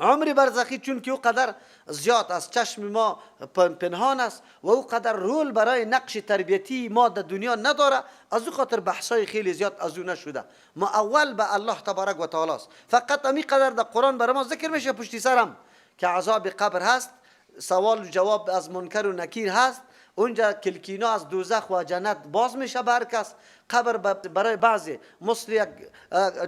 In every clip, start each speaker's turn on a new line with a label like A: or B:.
A: عمر برزخی چون که او قدر زیاد از چشم ما پنهان است و او قدر رول برای نقش تربیتی ما در دنیا نداره، از او خاطر بحثای خیلی زیاد از او نشده. ما اول به الله تبارک و تعالی است. فقط امی قدر در قرآن برای ما ذکر میشه پشتی سرم که عذاب قبر هست، سوال و جواب از منکر و نکیر هست، اونجا کلکینا از دوزخ و جنت باز میشه به هر کس. قبر برای بعضی مثل یک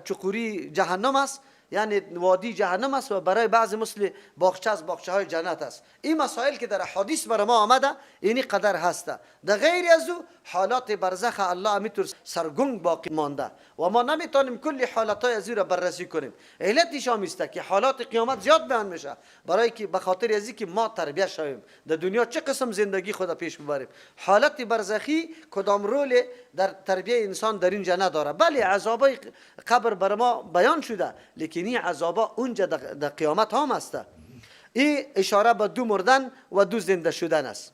A: چقوری جهنم است، یعنی وادی جهنم است، و برای بعضی مثل باغچه از باغچه های جنت است. این مسائل که در حدیث برای ما آمده اینی قدر هسته. در غیر از او حالات برزخ الله همینطور سرگنگ باقی مانده و ما نمیتونیم کلی حالات های از او را بررسی کنیم. علتش هم است که حالات قیامت زیاد بیان میشه، برای که به خاطر ازی که ما تربیت شویم در دنیا چه قسم زندگی خود پیش ببریم. حالت برزخی کدام رول در تربیت انسان در اینجا نداره. بله عذابای قبر بر ما بیان شده، لیکن این عذابا اونجا در قیامت هم است. این اشاره به دو مردن و دو زنده شدن است.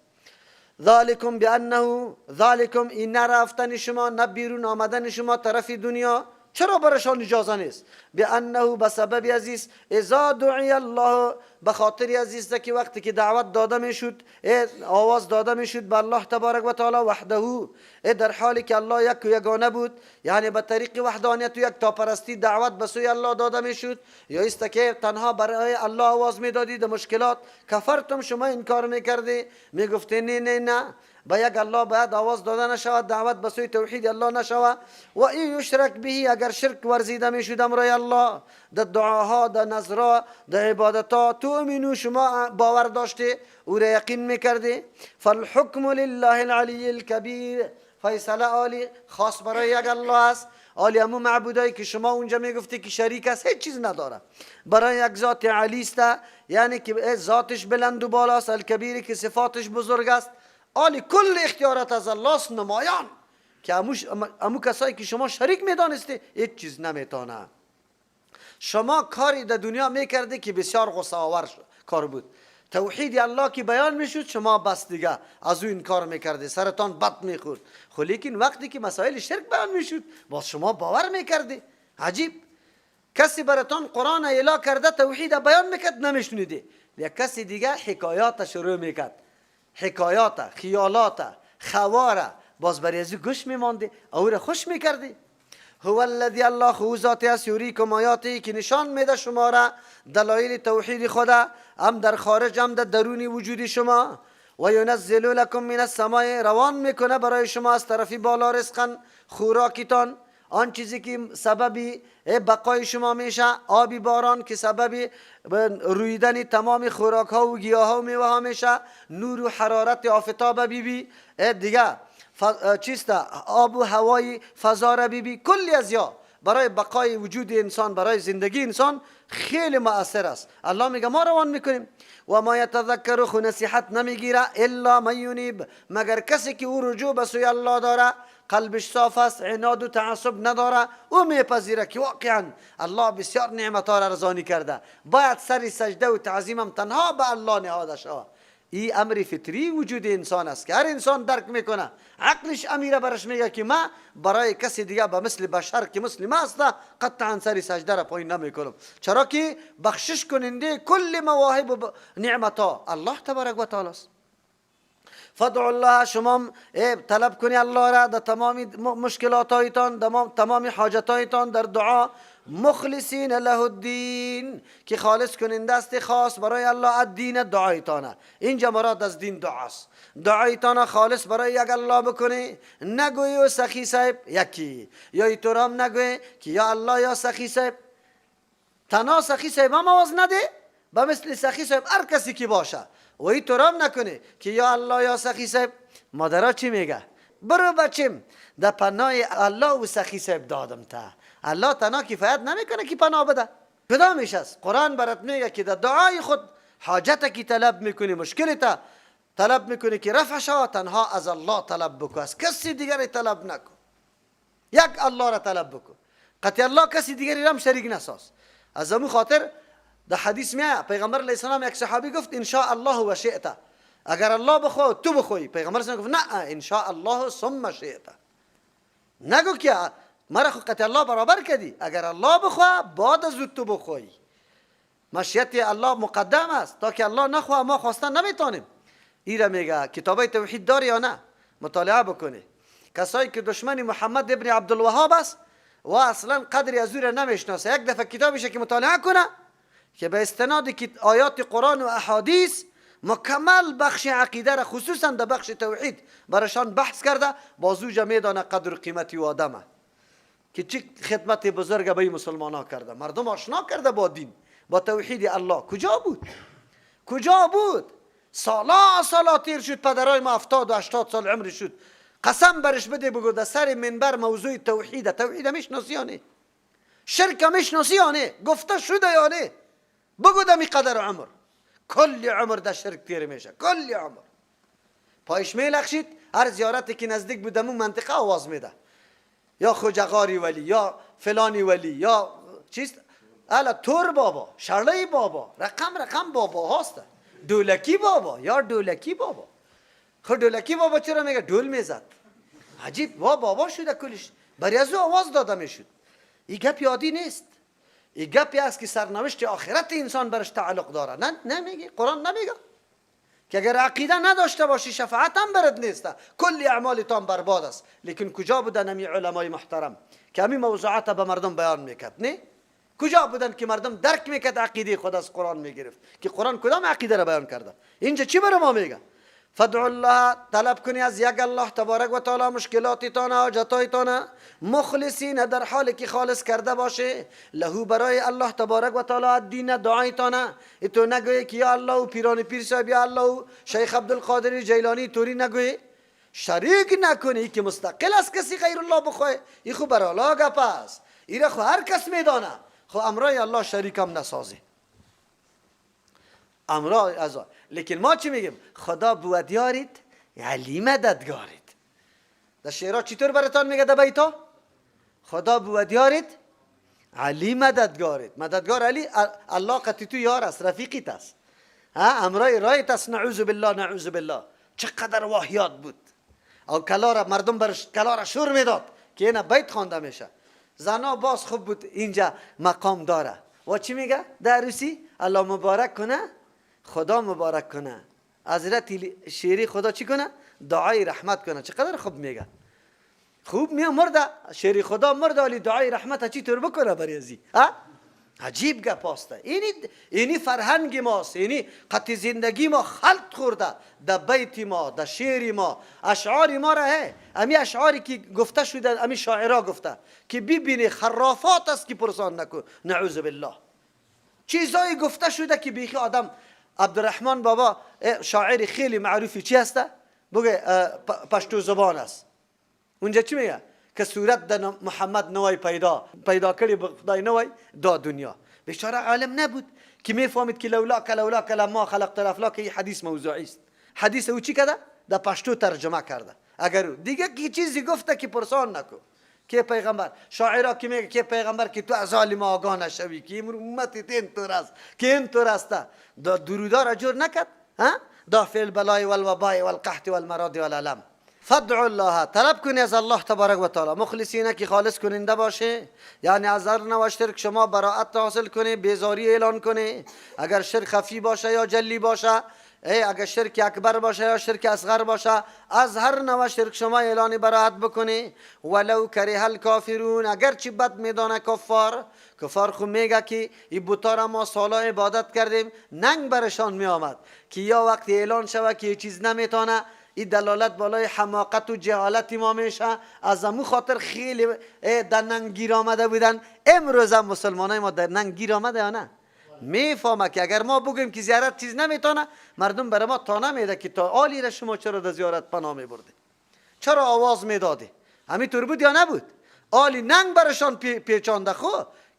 A: ذالکم بانه، ذالکم این نرفتن شما، نه بیرون آمدن شما طرف دنیا، چرا برشان اجازه نیست؟ بانه بسبب عزیز اذا دعی الله، بخاطر عزیز که وقتی که دعوت داده میشد، آواز داده میشد به الله تبارک و تعالی وحده، در حالی که الله یک و یگانه بود، یعنی به طریق وحدانیت و یک تاپرستی دعوت به سوی الله داده میشد، یا است که تنها برای الله آواز میدادید مشکلات، کفرتم شما انکار میکردی، میگفتی نه نه نه با یک الله باید آواز داده نشود، دعوت به سوی توحید الله نشود. و این یشرک به، اگر شرک ورزیده میشد امرای الله در دعاها، در نظرها، در عبادتها، تو امینو شما باور داشته او را یقین میکردی. فالحکم لله العلی الکبیر، فیصله عالی خاص برای یک الله است. عالی همو معبودایی که شما اونجا میگفتی که شریک است، هیچ چیز نداره، برای یک ذات علی است، یعنی که ذاتش بلند و بالاست، الکبیری که صفاتش بزرگ است. عالی کل اختیارات از الله است نمایان، که امو کسایی که شما شریک میدانستی هیچ چیز نمیتونه. شما کاری در دنیا میکردی که بسیار غصه آور کار بود. توحید الله که بیان میشد شما بس دیگه از او انکار میکردی، سرتان بد میخورد. خب لیکن وقتی که مسائل شرک بیان میشد باز شما باور میکردی. عجیب، کسی براتون قرآن اعلا کرده توحید بیان میکرد نمیشنیدی، یک کسی دیگه حکایات شروع میکرد، حکایات، خیالات، خواره، باز بر ازو گوش میماندی، او را خوش میکردی. هو الذی، الله خو ذاتی است، یوریکم آیاتی که نشان میده شما را دلایل توحید خدا، هم در خارج هم در درون وجود شما. و ینزل لکم من السماء، روان میکنه برای شما از طرفی بالا رزقا، خوراکتان، آن چیزی که سببی بقای شما میشه، آبی باران که سببی رویدن تمام خوراک ها و گیاه ها و میوه ها میشه، نور و حرارت آفتاب بیبی دیگه چیست، آب و هوای فضا را بیبی، کلی ازیا برای بقای وجود انسان، برای زندگی انسان خیلی مؤثر است. الله میگه ما روان میکنیم. و ما یتذکر، خو نصیحت نمیگیره الا من ینیب، مگر کسی که او رجوع به سوی الله داره، قلبش صاف است، عناد و تعصب نداره، او میپذیره که واقعا الله بسیار نعمتها را ارزانی کرده، باید سر سجده و تعظیمم تنها به الله نهاده شود. این امر فطری وجود انسان است که هر انسان درک میکنه، عقلش امیره برش میگه که ما برای کسی دیگه به مثل بشر که مسلم است قطعا سر سجده را پایین نمیکنم، چرا که بخشش کننده کل مواهب و نعمتها الله تبارک و تعالی است. فدعوا الله، شما طلب کنی الله را در تمام مشکلاتایتان، در تمام حاجتایتان در دعا، مخلصین له الدین، که خالص کننده است خاص برای الله الدین، دعایتان. اینجا مراد از دین دعاست. دعایتان خالص برای یک الله بکنی، نگوی و سخی صاحب یکی، یا ایتورام نگوی که یا الله یا سخی صاحب، تنها سخی صاحب هم آواز نده، به مثل سخی صاحب هر کسی که باشه، و ایتورام نکنه که یا الله یا سخی صاحب. مادرها چی میگه؟ برو بچیم در پناه الله و سخی صاحب دادم تا. الله تنها کفایت نمیکنه که پناه بده، کدامش است؟ قرآن برات میگه که در دعای خود حاجت کی طلب میکنی، مشکلت طلب میکنی که رفع شود، تنها از الله طلب بکن، از کسی دیگری طلب نکن، یک الله را طلب بکن. قطع الله کسی دیگری را هم شریک نساز. از همون خاطر در حدیث میاد پیغمبر علیه السلام یک صحابی گفت ان شاء الله و شئت، اگر الله بخواد تو بخوای. پیغمبر علیه السلام گفت نه، ان شاء الله ثم شئت، نگو که مرا خو قطع الله برابر کردی، اگر الله بخواه بعد از تو بخوای. مشیت الله مقدم است. تا که الله نخواه ما خواستن نمیتونیم. ایره میگه کتابای توحید داری یا نه؟ مطالعه بکنه. کسایی که دشمن محمد ابن عبدالوهاب است و اصلا قدری از او را نمیشناسه، یک دفعه کتابش که مطالعه کنه که به استناد آیات قرآن و احادیث مکمل بخش عقیده را خصوصا در بخش توحید برشان بحث کرده، بازوجه میدانه قدر و قیمتی و آدمه که چه خدمت بزرگ به مسلمان ها کرده، مردم آشنا کرده با دین، با توحید الله. کجا بود؟ کجا بود؟ سالا تیر شد، پدرای ما 70 و 80 سال عمر شد، قسم برش بده بگو در سر منبر موضوع توحید میشناسی یا نه؟ شرک میشناسی یا نه؟ گفته شده یا نه؟ بگو دمی قدر عمر، کلی عمر در شرک تیر میشه، کلی عمر. پایش میلخشید، هر زیارتی که نزدیک بود دمون منطقه آواز میده، یا خوجغاری ولی، یا فلانی ولی، یا چیست، الا تور بابا، شرلی بابا، رقم بابا هاست، دولکی بابا، یا دولکی بابا. خود دولکی بابا چرا میگه؟ ډول میزد. عجیب، وا بابا شده کلش، برای از او آواز داده میشد. این گپ یادی نیست، این گپی است که سرنوشت آخرت انسان برش تعلق داره. نه نمیگه، قرآن نمیگه که اگر عقیده نداشته باشی شفاعت هم برد نیسته، کلی اعمالتان برباد است. لیکن کجا بودن امی علمای محترم که امی موضوعات به مردم بیان میکرد؟ نه، کجا بودن که مردم درک میکرد عقیده خود از قرآن میگرفت؟ که قرآن کدام عقیده را بیان کرده؟ اینجا چی برای ما میگه؟ فدعوا الله، طلب کنی از یک الله تبارک و تعالی مشکلاتتان، حاجتایتان، مخلصین، در حالی که خالص کرده باشه، لهو برای الله تبارک و تعالی دین دعایتان. تو نگوی که یا الله و پیران پیر صاحب، یا الله و شیخ عبدالقادر جیلانی، توری نگوی، شریک نکنی که مستقل از کسی غیر الله بخواه. این خو برای الله گپ است، این خو هر کس میدانه. خو امرای الله شریک هم نسازه، امرای از. لیکن ما چی میگیم؟ خدا بود یارید، علی مددگارید. در شعرها چطور براتان میگه در بیتا؟ خدا بود یارید، علی مددگارید. مددگار علی، الله قطی تو یار است، رفیقیت است، امرای رایت است. نعوذ بالله، نعوذ بالله. چقدر واهیات بود. او کلارا مردم برش کلارا شور میداد که اینا بیت خوانده میشه. زنا باز خوب بود، اینجا مقام داره. و چی میگه در روسی؟ الله مبارک کنه، خدا مبارک کنه. حضرت شیری خدا چی کنه؟ دعای رحمت کنه. چقدر خوب میگه، خوب میگه. مرده شیری خدا مرده ولی دعای رحمت چی طور بکنه برای ازی؟ عجیب گپ است. اینی فرهنگ ماست، اینی قطع زندگی ما خلط خورده در بیت ما، در شعر ما، اشعار ما را. امی اشعاری که گفته شده، امی شاعرها گفته که ببینی خرافات است که پرسان نکن. نعوذ بالله. چیزایی گفته شده که بیخی آدم. عبدالرحمن بابا شاعر خیلی معروفی چی هسته؟ بگه پشتو زبان است. اونجا چی میگه؟ که صورت در محمد نوای پیدا کردی خدای نوای دا دنیا. بیچاره عالم نبود که میفهمید که لولاک لما خلقت الافلاک این حدیث موضوعی است. حدیث او چی کرده؟ در پشتو ترجمه کرده. اگر دیگه کی چیزی گفته که پرسان نکن که پیغمبر. شاعرها که میگه که پیغمبر که تو از ظالم آگاه نشوی، که امت اینطور است، که اینطور است. دا درودار اجور نکد، دا فی البلای والوبای والقحط والمراد والالم. فدعوا الله، طلب کنی از الله تبارک و تعالی مخلصینه که خالص کننده باشه، یعنی از هر نوع شرک شما براءت حاصل کنی، بیزاری اعلان کنی. اگر شرک خفی باشه یا جلی باشه، اگر شرک اکبر باشه یا شرک اصغر باشه، از هر نوع شرک شما اعلان براءت بکنی. ولو کره الکافرون، اگر چی بد میدانه کفار خو میگه که این بوتا را ما سالا عبادت کردیم، ننگ برشان میآمد که یا وقتی اعلان شود که چیز نمیتونه، این دلالت بالای حماقت و جهالت ما میشه. از امو خاطر خیلی در ننگ گیر آمده بودن. امروز هم مسلمانای ما در ننگ گیر آمده یا نه؟ میفهمه که اگر ما بگیم که زیارت چیز نمیتونه، مردم برای ما تا نمیده که تا آلی را شما چرا در زیارت پناه میبرده، چرا آواز میداده. همینطور بود یا نبود؟ آلی ننگ برشان پیچانده خو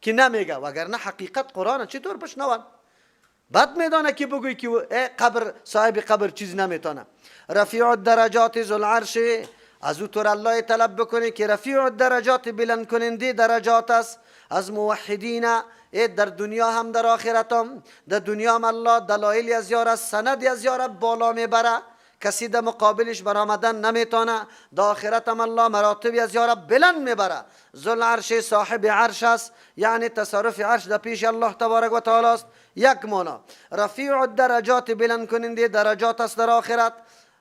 A: که نمیگه، وگرنه حقیقت قرآن چطور بشنون؟ بد میدانه که بگوی که قبر صاحب قبر چیز نمیتونه. رفیع الدرجات ذو العرش، از او طور الله طلب بکنه که رفیع الدرجات، بلند کننده درجات است. از موحدین در دنیا هم در آخرت هم. در دنیا هم الله دلایلی از یار، سندی از یار بالا میبره کسی در مقابلش برآمدن نمیتونه. در آخرت هم الله مراتبی از یارا بلند میبره. ذل عرش صاحب عرش است، یعنی تصرف عرش در پیش الله تبارک و تعالی است. یک معنا. رفیع الدرجات، بلند کننده درجات است در آخرت.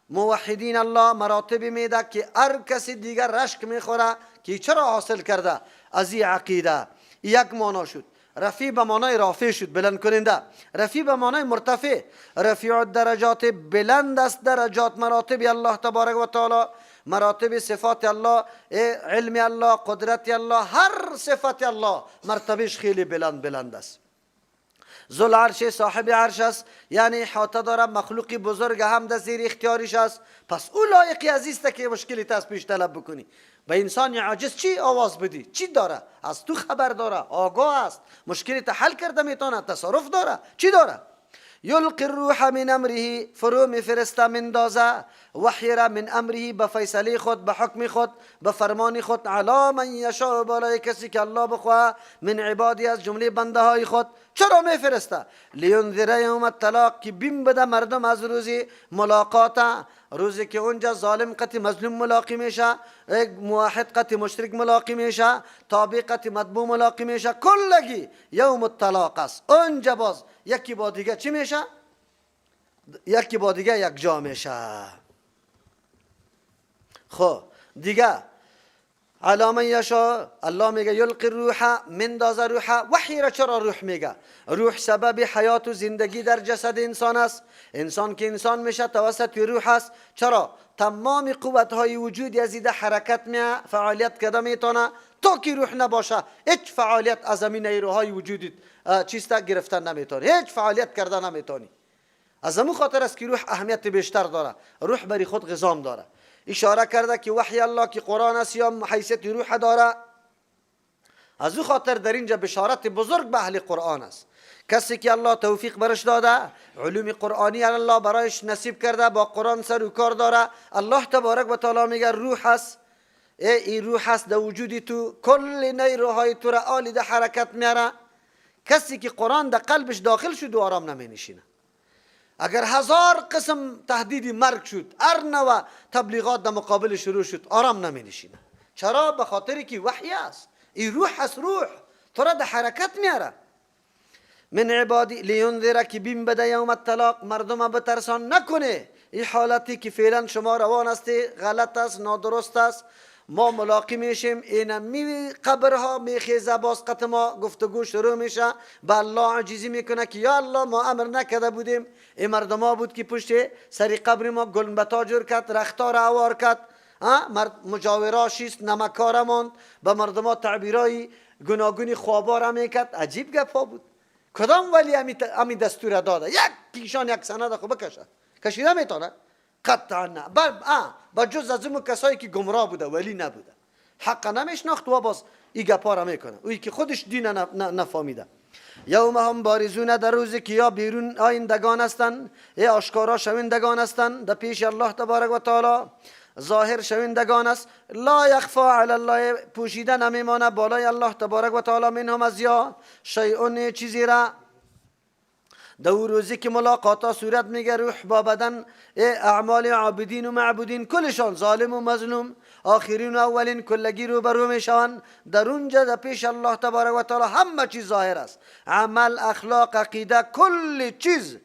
A: موحدین الله مراتب میده که هر کسی دیگر رشک میخوره که چرا حاصل کرده از این عقیده. یک معنا شد. رفیع به معنای رافع شد، بلند کننده. رفیع به معنای مرتفع. رفیع الدرجات، بلند است درجات، مراتب الله تبارک و تعالی، مراتب صفات الله، علم الله، قدرت الله، هر صفت الله مرتبهش خیلی بلند است. ذل عرش صاحب عرش است، یعنی احاطه داره، مخلوقی بزرگ هم در زیر اختیارش است. پس او لایقی عزیزته که مشکلی از پیش طلب بکنی. به انسان عاجز چی آواز بدی؟ چی داره؟ از تو خبر داره، آگاه است، مشکلی تا حل کرده میتونه، تصرف داره، چی داره؟ یلقی الروح من امره، فرو میفرسته، مندازه وحی را، من امره، به فیصله خود، به حکم خود، به فرمان خود، علی من یشاء، بالای کسی که الله بخواه، من عبادی، از جمله بنده های خود. چرا میفرسته؟ لینذر یوم التلاق، که بیم بده مردم از روزی ملاقات، روزی که اونجا ظالم قتی مظلوم ملاقی میشه، موحد قتی مشرک ملاقی میشه، تابع قتی مطبوع ملاقی میشه، کلگی یوم التلاق است. اونجا باز یکی با دیگه چی میشه؟ یکی با دیگه یک جا میشه. خب دیگه علامه یشا، الله میگه یلقی الروح، مندازه روح. وحی را چرا روح میگه؟ روح سبب حیات و زندگی در جسد انسان است. انسان که انسان میشه توسط روح است. چرا؟ تمام قوت های وجودی از ایده حرکت میه، فعالیت کرده میتونه. تا که روح نباشه هیچ فعالیت از همین نیروهای وجودی چیستا گرفتن نمیتونه، هیچ فعالیت کرده نمیتونی. از همون خاطر است که روح اهمیت بیشتر داره. روح بری خود غذام داره. اشاره کرده که وحی الله که قرآن است یا حیثیت روح داره. از او خاطر در اینجا بشارت بزرگ به اهل قرآن است. کسی که الله توفیق برش داده، علوم قرآنی الله برایش نصیب کرده، با قرآن سر و کار داره، الله تبارک و تعالی میگه روح است. این روح است در وجودی تو، کل نیروهای تو را آلی در حرکت میاره. کسی که قرآن در قلبش داخل شد و آرام نمی نشینه. اگر 1000 قسم تهدید مرگ شد، هر نوع تبلیغات در مقابل شروع شد، آرام نمی نشینه. چرا؟ به خاطری که وحی است. این روح است. روح تو را در حرکت میاره. من عبادی لینذر، که بیم بده یوم التلاق، مردم بترسان نکنه. این حالتی که فعلا شما روان هستی غلط است، نادرست است. ما ملاقی میشیم، این می قبرها میخیزه، باز قط ما گفتگو شروع میشه، به الله عجیزی میکنه که یا الله ما امر نکده بودیم. این مردم ها بود که پشت سری قبر ما گلبتا جور کرد، رختار اوار کرد، مجاوراشیست، نمکار ماند، به مردم ها تعبیرای گناگونی خوابار میکرد. عجیب گپا بود. کدام ولی امی دستور داده؟ یک پیشان یک سند خو بکشه، کشیده میتونه؟ قطعا نه. با جز از اون کسایی که گمراه بوده، ولی نبوده، حق نمیشناخت و باز این گپا را میکنه، اوی که خودش دین نفهمیده. یوم هم بارزون، در روزی که یا بیرون آیندگان هستند، یا آشکارا شوندگان هستند در پیش الله تبارک و تعالی، ظاهر شوندگان است. لا یخفا علی الله، پوشیده نمیمانه بالای الله تبارک و تعالی، منهم از یا شیئون، چیزی را. در روزی که ملاقاتا صورت میگه، روح با بدن، اعمال عابدین و معبودین کلشان، ظالم و مظلوم، آخرین و اولین، کلگی رو برو میشوند. در اونجا در پیش الله تبارک و تعالی همه چیز ظاهر است. عمل، اخلاق، عقیده، کل چیز،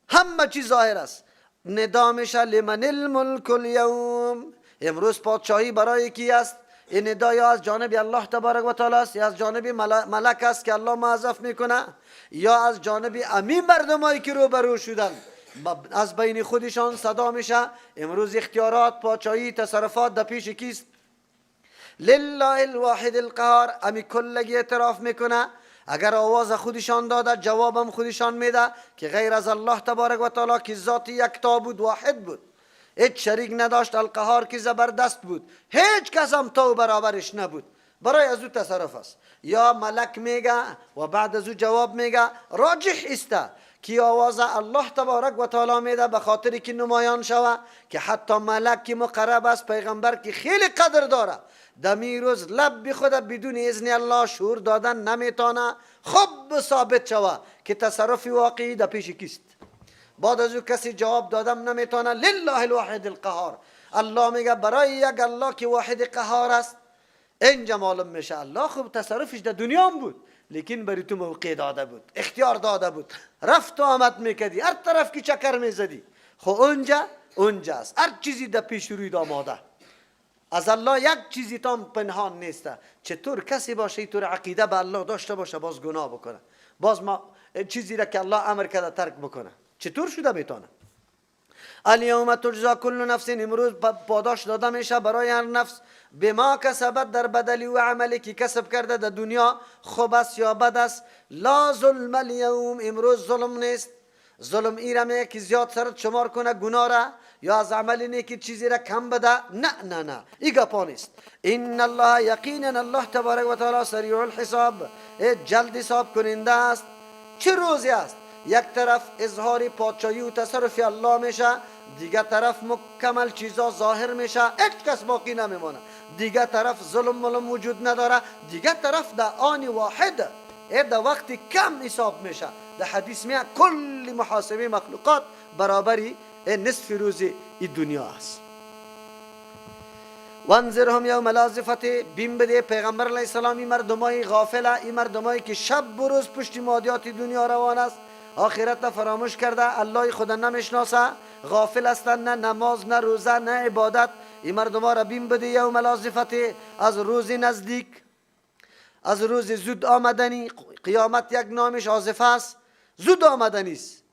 A: همه چیز ظاهر است. ندا میشه لمن الملک اليوم، امروز پادشاهی برای کی است؟ این ندا یا از جانب الله تبارک و تعالی است، یا از جانب ملک است که الله معذف میکنه، یا از جانب امی مردمایی که روبرو شدن از بین خودشان صدا میشه امروز اختیارات، پادشاهی، تصرفات در پیش کیست؟ لله الواحد القهار. امی کلگی اعتراف میکنه. اگر آواز خودشان داده، جوابم خودشان میده که غیر از الله تبارک و تعالی که ذات یکتا بود، واحد بود، هیچ شریک نداشت، القهار که زبردست بود، هیچ کس هم تو برابرش نبود، برای از او تصرف است. یا ملک میگه و بعد از او جواب میگه، راجح است که آواز الله تبارک و تعالی میده، به خاطری که نمایان شوه که حتی ملک که مقرب است، پیغمبر که خیلی قدر داره، دمی روز لب بی خود بدون اذن الله شعور دادن نمیتونه. خب ثابت شوه که تصرف واقعی در پیش کیست؟ بعد از او کسی جواب دادم نمیتونه. لله الواحد القهار. الله میگه برای یک الله که واحد قهار است. اینجا معلوم میشه الله خوب تصرفش در دنیا بود، لیکن برای تو موقع داده بود، اختیار داده بود، رفت و آمد میکردی، هر طرف که چکر میزدی. خب اونجاست، هر چیزی در پیش روی آماده. از الله یک چیزی تام پنهان نیسته. چطور کسی باشه اینطور عقیده به الله داشته باشه باز گناه بکنه، باز ما چیزی را که الله امر کرده ترک بکنه، چطور شده میتونه؟ الیوم تجزا کل نفس، امروز پاداش داده میشه برای هر نفس بما کسبت، در بدلی و عملی که کسب کرده در دنیا، خوب است یا بد است. لا ظلم الیوم، امروز ظلم نیست. ظلم ایرمه که زیاد سرت شمار کنه گناه را، یا از عمل نیکی چیزی را کم بده. نه این گپا نیست. ان الله، یقینا الله تبارک و تعالی سریع الحساب، جلد حساب کننده است. چه روزی است؟ یک طرف اظهار پادشاهی و تصرف الله میشه، دیگر طرف مکمل چیزا ظاهر میشه، هیچ کس باقی نمیمونه. دیگر طرف ظلم وجود نداره. دیگر طرف در آن واحد در وقت کم حساب میشه. در حدیث میاد کل محاسبه مخلوقات برابری نصف روز این دنیا است. وانذرهم یوم الازفه، بیم بده پیغمبر علیه السلام این مردمای غافله، این مردمایی که شب و روز پشت مادیات دنیا روان است، آخرت فراموش کرده، الله خود نمیشناسه، غافل هستند، نه نماز نه روزه نه عبادت. این مردم را بیم بده یوم الازفه، از روز نزدیک، از روز زود آمدنی. قیامت یک نامش آزفه است، زود آمدنی است.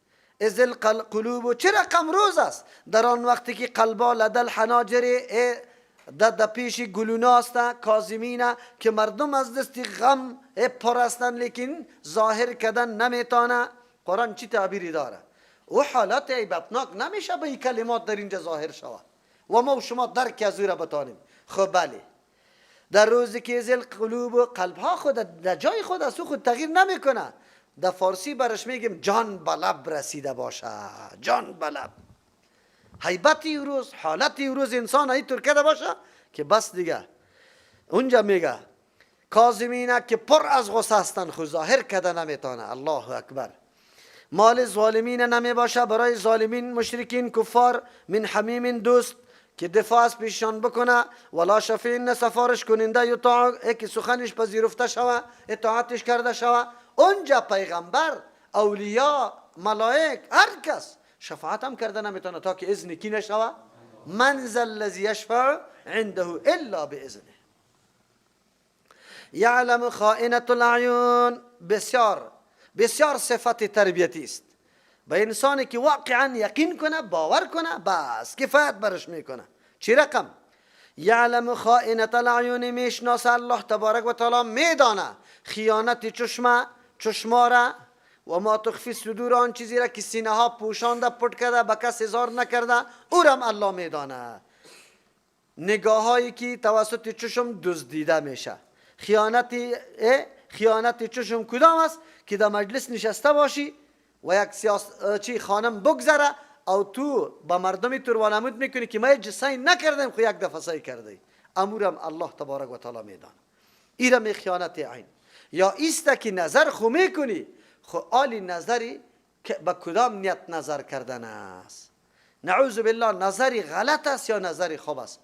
A: از القلوب، چه رقم روز است؟ در آن وقتی که قلبا لدل حناجر، در پیش گلونا هستند، کاظمین، که مردم از دست غم پر هستند لیکن ظاهر کردن نمیتونه. قرآن چی تعبیری داره؟ او حالت عیبتناک نمیشه به این کلمات در اینجا ظاهر شود و ما و شما درک از او را بتانیم. خب بله، در روزی که از القلوب، قلبها خود در جای خود از خود تغییر نمیکنه. در فارسی برش میگیم جان به لب رسیده باشه، جان به لب. هیبتی روز، حالتی روز انسان اینطور کرده باشه که بس دیگه. اونجا میگه کاظمین، که پر از غصه هستند خود ظاهر کرده نمیتونه. الله اکبر. مال ظالمین نمی باشه برای ظالمین، مشرکین، کفار، من حمیم، دوست که دفاع از پیششان بکنه، ولا شفیع، نه سفارش کننده، یطاع، که سخنش پذیرفته شوه، اطاعتش کرده شوه. اونجا پیغمبر، اولیاء، ملائک، هر کس شفاعت هم کرده نمیتونه تا که اذن کی نشوه. من ذا الذی یشفع عنده الا باذنه. یعلم خائنة الاعیون، بسیار صفت تربیتی است به انسانی که واقعا یقین کنه، باور کنه، بس کفایت برش میکنه. چی رقم؟ یعلم خائنة الاعیون، میشناسه الله تبارک و تعالی، میدانه خیانت چشما را، و ما تخفی صدور، آن چیزی را که سینه ها پوشانده پټ کرده به کس اظهار نکرده، او را الله میدانه. نگاه هایی که توسط چشم دزدیده میشه. خیانت چشم کدام است؟ که در مجلس نشسته باشی و یک خانم بگذره او تو با مردمی طور وانمود میکنی که ما جسای نکردیم خو یک دفعه سعی کردی. امورم الله تبارک و تعالی میدانه. ایرم خیانت عین. یا ایسته که نظر خو میکنی، خو آلی نظری که با کدام نیت نظر کردن است؟ نعوذ بالله، نظری غلط است یا نظری خوب است؟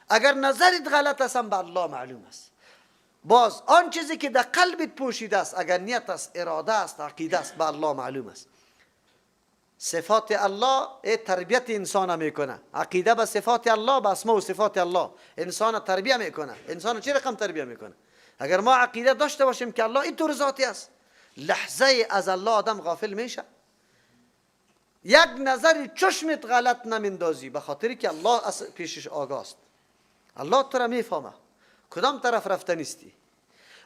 A: اگر نظرت غلط است هم به الله معلوم است. باز آن چیزی که در قلبت پوشیده است، اگر نیت است، اراده است، عقیده است، به الله معلوم است. صفات الله تربیت انسان میکنه. عقیده به صفات الله، به اسماء و صفات الله انسان تربیت میکنه. انسان چه رقم تربیت میکنه؟ اگر ما عقیده داشته باشیم که الله اینطور ذاتی است، لحظه از الله آدم غافل میشه. یک نظر چشمت غلط نمیندازی به خاطری که الله پیشش آگاه است. الله تو را میفهمه کدام طرف رفته نیستی.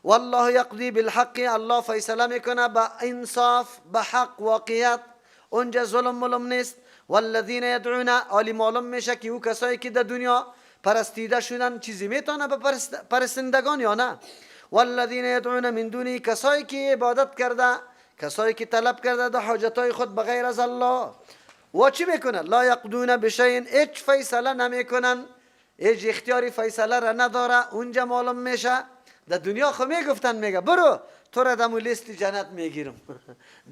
A: والله یقضی بالحق، الله فیصله میکنه با انصاف، به حق، واقعیت. اونجا ظلم نیست. والذین یدعون، عالی معلوم میشه که او کسایی که در دنیا پرستیده شدن چیزی میتونه به پرستندگان یا نه. والذین یدعون من دونی، کسایی که عبادت کرده، کسایی که طلب کرده در حاجتای خود بغیر از الله، و چی میکنن؟ لا یقضون بشیء، هیچ فیصله نمیکنن، هیچ اختیاری فیصله را نداره. اونجا معلوم میشه. در دنیا خو میگفتن میگه برو تو را دمو لیست جنت میگیرم.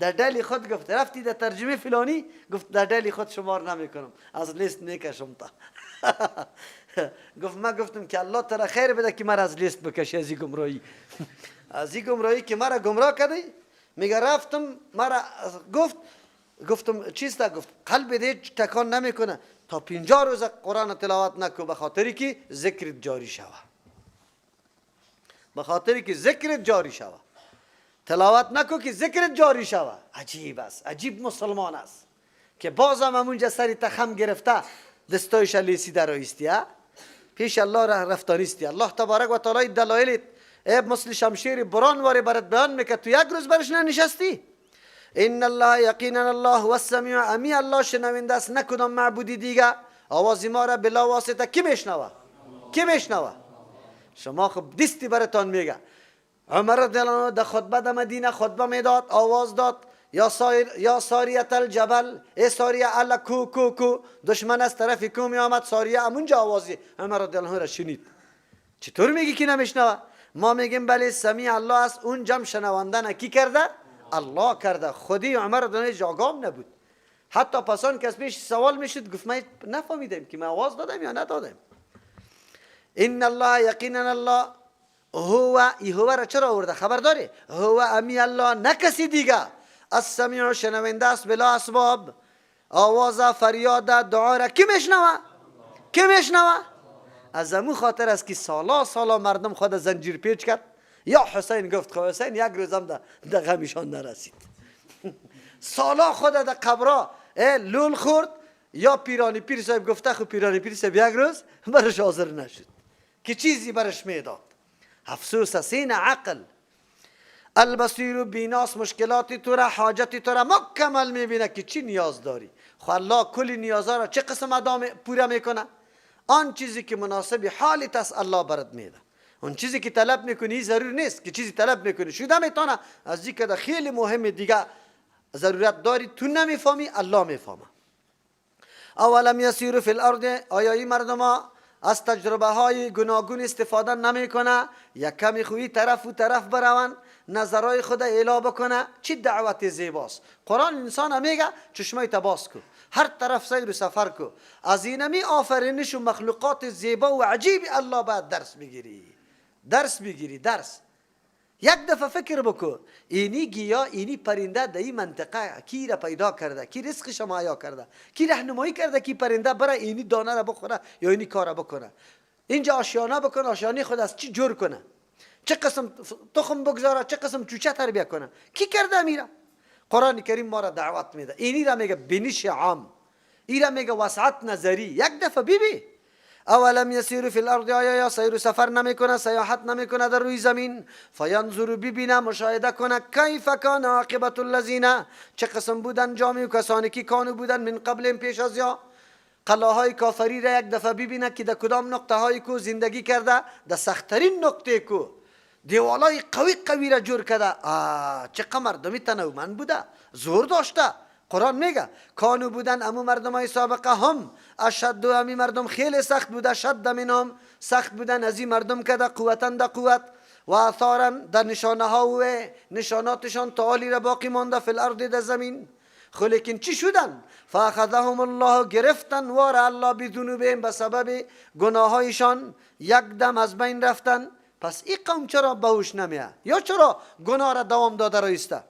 A: در دل خود گفت رفتی در ترجمه فلانی، گفت در دل خود شمار نمیکنم، از لیست میکشم تا. گفت من گفتم که الله تعالی خیر بده که مرا از لیست بکشی از این گمراهی. از این گمراهی که مرا گمراه کردی. میگه رفتم مرا گفتم چیست؟ گفت قلب دیگه تکان نمیکنه تا 50 روز قرآن تلاوت نکو، به خاطری که ذکرت جاری شوه، به خاطری که ذکرت جاری شوه. تلاوت نکو که ذکرت جاری شوه. عجیب است، عجیب مسلمان است که بازم همونجا سری تخم گرفته دستایش لیسی در ایستی، پیش الله رفتانیستی. الله تبارک و تعالی دلایل ای مثل شمشیر بران واری برات بیان میکه، تو یک روز برش ننشستی. ان الله یقینا الله هو السمیع، امی الله شنونده است، نه کدام معبودی دیگه. آواز ما را بلا واسطه کی میشنوه؟ کی میشنوه؟ شما خب دستی براتان میگه. عمر رضی الله عنه در خطبه در مدینه خطبه میداد، آواز داد یا ساریت الجبل، ای ساریه الا کو کو کو، دشمن از طرف کو می آمد، ساریه همونجا آوازی عمر رضی الله عنه را شنید. چطور میگی که نمیشنوه؟ ما میگیم بله سمیع الله است، اون جمع شنونده نه کی کرده؟ الله کرده. خودی عمر رضی الله عنه جاگام نبود. حتی پسان که از پیش سوال میشد گفت من نفهمیدم که من آواز دادم یا ندادم. ان الله یقینا الله هو را چرا آورده؟ خبر داره؟ هو امی الله، نه کسی دیگه. السمیع، شنونده است، بلا اسباب، آواز فریاد دعا را کی میشنوه؟ کی میشنوه؟ از امو خاطر است که سالا مردم خود زنجیر پیچ کرد. یا حسین گفت خب حسین یک روزم در غمشان نرسید. سالا خود در قبرا لول خورد. یا پیرانی پیر صاحب گفته خب پیرانی پیر صاحب یک روز برش حاضر نشد که چیزی برش میداد. افسوس است این عقل. البصیر، بیناس، مشکلات تو را، حاجت تو را مکمل میبینه که چی نیاز داری. خو الله کلی نیازها را چه قسم ادامه پورا میکنه؟ آن چیزی که مناسب حالت است الله برات میده. اون چیزی که طلب میکنی ضرور نیست که چیزی طلب میکنی شده میتونه از اینکه در خیلی مهم دیگه ضرورت داری تو نمیفهمی، الله میفهمه. اولم یسیروا فی الارض، آیا این مردم ها از تجربه های گوناگون استفاده نمیکنه؟ یک کمی خویی طرف و طرف بروند، نظرهای خود اعلا بکنه. چی دعوت زیباست. قرآن انسان میگه چشمای تباس کو، هر طرف سیر و سفر کو، از اینمی آفرینش و مخلوقات زیبا و عجیب الله باید درس بگیری. درس یک دفعه فکر بکن، اینی گیا، اینی پرنده در این منطقه کی را پیدا کرده، کی رزقش مهیا کرده، کی راهنمایی کرده کی پرنده بره اینی دانه را بخوره یا اینی کار را بکنه، اینجا آشیانه بکنه، آشیانه خود از چی جور کنه، چه قسم تخم بگذاره، چه قسم چوچه تربیه کنه، کی کرده میره؟ قرآن کریم ما را دعوت میده. اینی را میگه بینش عام، این را میگه وسعت نظری. یک دفعه ببین. اولم یسیروا فی الارض، آیا یا سیر و سفر نمیکنه، سیاحت نمیکنه در روی زمین، فینظروا، ببینه، مشاهده کنه، کیف کان عاقبت الذین، چه قسم بود انجام و کسانی که کانو بودن من قبل، پیش از یا قلاهای کافری را یک دفعه ببینه که در کدام نقطه های کو زندگی کرده، در سختترین نقطه کو دیوالای قوی را جور کرده. چه مردمی تنومند بوده، زور داشته. قرآن میگه کانو بودن امو مردم های سابقه هم اشد، و امی مردم خیلی سخت بوده، شد منهم، سخت بودن از این مردم که در قوتن در قوت، و اثارا در نشانه ها و نشاناتشان تعالی را باقی مانده فی الارض در زمین. خو لیکن چی شدن؟ فاخذهم الله، گرفتن وار الله بذنوبهم، به سبب گناهایشان یک دم از بین رفتن. پس این قوم چرا باوش نمیه؟ یا چرا گناه را دوام داده رایسته؟